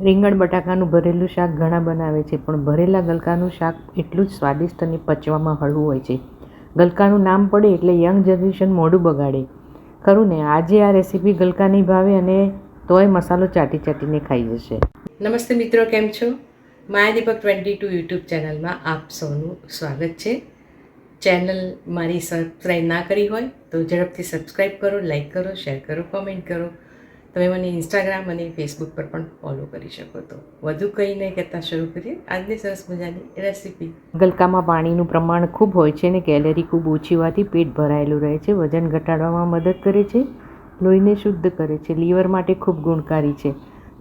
રીંગણ બટાકાનું ભરેલું શાક ઘણા બનાવે છે, પણ ભરેલા ગલકાનું શાક એટલું જ સ્વાદિષ્ટ અને પચવામાં હળવું હોય છે. ગલકાનું નામ પડે એટલે યંગ જનરેશન મોઢું બગાડે. ખરું ને? આજે આ રેસીપી ગલકાની ભાવે અને તોય મસાલો ચાટી ચાટીને ખાઈ જશે. નમસ્તે મિત્રો, કેમ છો? માયાદીપક 22 યુટ્યુબ ચેનલમાં આપ સૌનું સ્વાગત છે. ચેનલ મારી સબસ્ક્રાઈબ ના કરી હોય તો ઝડપથી સબસ્ક્રાઈબ કરો, લાઈક કરો, શેર કરો, કોમેન્ટ કરો. તમે મને ઇન્સ્ટાગ્રામ અને ફેસબુક પર પણ ફોલો કરી શકો. તો વધુ કંઈ નહીં કહેતા શરૂ કરીએ આજની સરસ મજાની રેસીપી. ગલકામાં પાણીનું પ્રમાણ ખૂબ હોય છે અને કેલેરી ખૂબ ઓછી હોવાથી પેટ ભરાયેલું રહે છે. વજન ઘટાડવામાં મદદ કરે છે, લોહીને શુદ્ધ કરે છે, લીવર માટે ખૂબ ગુણકારી છે,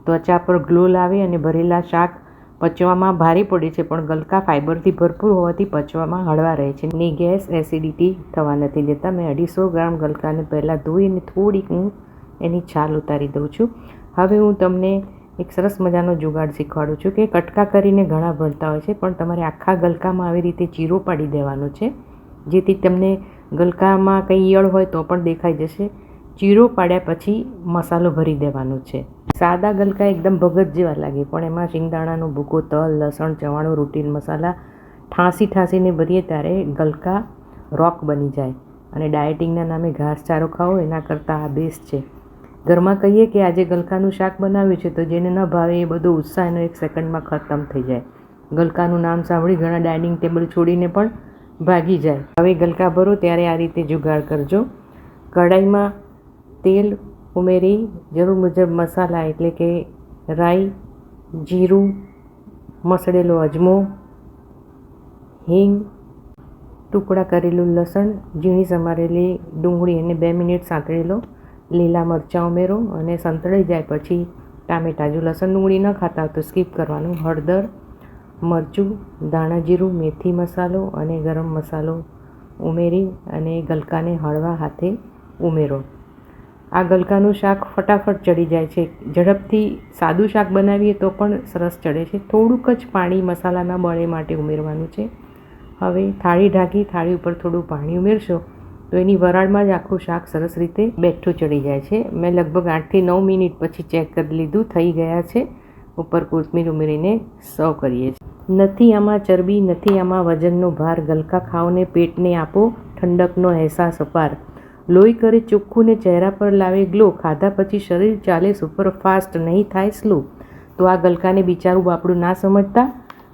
ત્વચા પર ગ્લો લાવે અને ભરેલા શાક પચવામાં ભારે પડે છે, પણ ગલકા ફાઇબરથી ભરપૂર હોવાથી પચવામાં હળવા રહે છે ને ગેસ એસિડિટી થવા નથી દેતા. મેં 250 ગ્રામ ગલકાને પહેલાં ધોઈ અને થોડીક હું એની છાલ ઉતારી દઉં છું. હવે હું તમને એક સરસ મજાનો જુગાડ શીખવાડું છું કે કટકા કરીને ઘણા ભરતા હોય છે, પણ તમારે આખા ગલકામાં આવી રીતે ચીરો પાડી દેવાનો છે, જેથી તમને ગલકામાં કંઈ ઈયળ હોય તો પણ દેખાઈ જશે. ચીરો પાડ્યા પછી મસાલો ભરી દેવાનો છે. સાદા ગલકા એકદમ ભગત જેવા લાગે, પણ એમાં શિંગદાણાનો ભૂકો, તલ, લસણ, ચવાણું, રૂટીન મસાલા ઠાંસીને ભરીએ ત્યારે ગલકા રોક બની જાય. અને ડાયટિંગના નામે ઘાસચારો ખાવો એના કરતાં આ બેસ્ટ છે. ઘરમાં કહીએ કે આજે ગલકાનું શાક બનાવ્યું છે, તો જેને ન ભાવે એ બધો ઉત્સાહ એનો 1 સેકન્ડમાં ખતમ થઈ જાય. ગલકાનું નામ સાંભળી ઘણા ડાઇનિંગ ટેબલ છોડીને પણ ભાગી જાય. હવે ગલકા ભરો ત્યારે આ રીતે જુગાડ કરજો. કઢાઈમાં તેલ ઉમેરી જરૂર મુજબ મસાલા એટલે કે રાઈ, જીરું, મસળેલો અજમો, હિંગ, ટુકડા કરેલું લસણ, ઝીણી સમારેલી ડુંગળી અને 2 મિનિટ સાંતળેલો લીલા મરચાં ઉમેરો અને સંતળાઈ જાય પછી ટામેટાં. જો લસણ ડુંગળી ન ખાતા હોય તો સ્કીપ કરવાનું. હળદર, મરચું, ધાણા જીરું, મેથી મસાલો અને ગરમ મસાલો ઉમેરી અને ગલકાને હળવા હાથે ઉમેરો. આ ગલકાનું શાક ફટાફટ ચડી જાય છે. ઝડપથી સાદું શાક બનાવીએ તો પણ સરસ ચડે છે. થોડુંક જ પાણી મસાલા ન બળે માટે ઉમેરવાનું છે. હવે થાળી ઢાંકી થાળી ઉપર થોડું પાણી ઉમેરશો તો એની વરાળમાં જ આખું શાક સરસ રીતે બેઠું ચડી જાય છે. મેં લગભગ 8થી 9 મિનિટ પછી ચેક કરી લીધું, થઈ ગયા છે. ઉપર કોથમીર ઉમેરીને સર્વ કરીએ છીએ. નથી આમાં ચરબી, નથી આમાં વજનનો ભાર. ગલકા ખાઓને પેટને આપો ઠંડકનો અહેસાસ અપાર. લોહી કરે ચોખ્ખું ને ચહેરા પર લાવે ગ્લો. ખાધા પછી શરીર ચાલે સુપરફાસ્ટ, નહીં થાય સ્લો. તો આ ગલકાને બિચારું બાપડું ના સમજતા,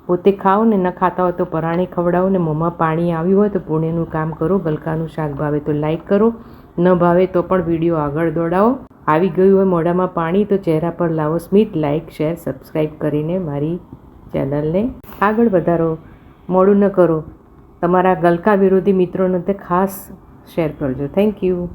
પોતે ખાઓ ને ન ખાતા હોય તો પરાણે ખવડાવો ને મોંમાં પાણી આવ્યું હોય તો પુણ્યનું કામ કરો. ગલકાનું શાક ભાવે તો લાઈક કરો, ન ભાવે તો પણ વિડીયો આગળ દોડાવો. આવી ગયું હોય મોઢામાં પાણી તો ચહેરા પર લાવો સ્મિત. લાઈક, શેર, સબસ્ક્રાઈબ કરીને મારી ચેનલને આગળ વધારો. મોડું ન કરો. તમારા ગલકા વિરોધી મિત્રોને તે ખાસ શેર કરજો. Thank you.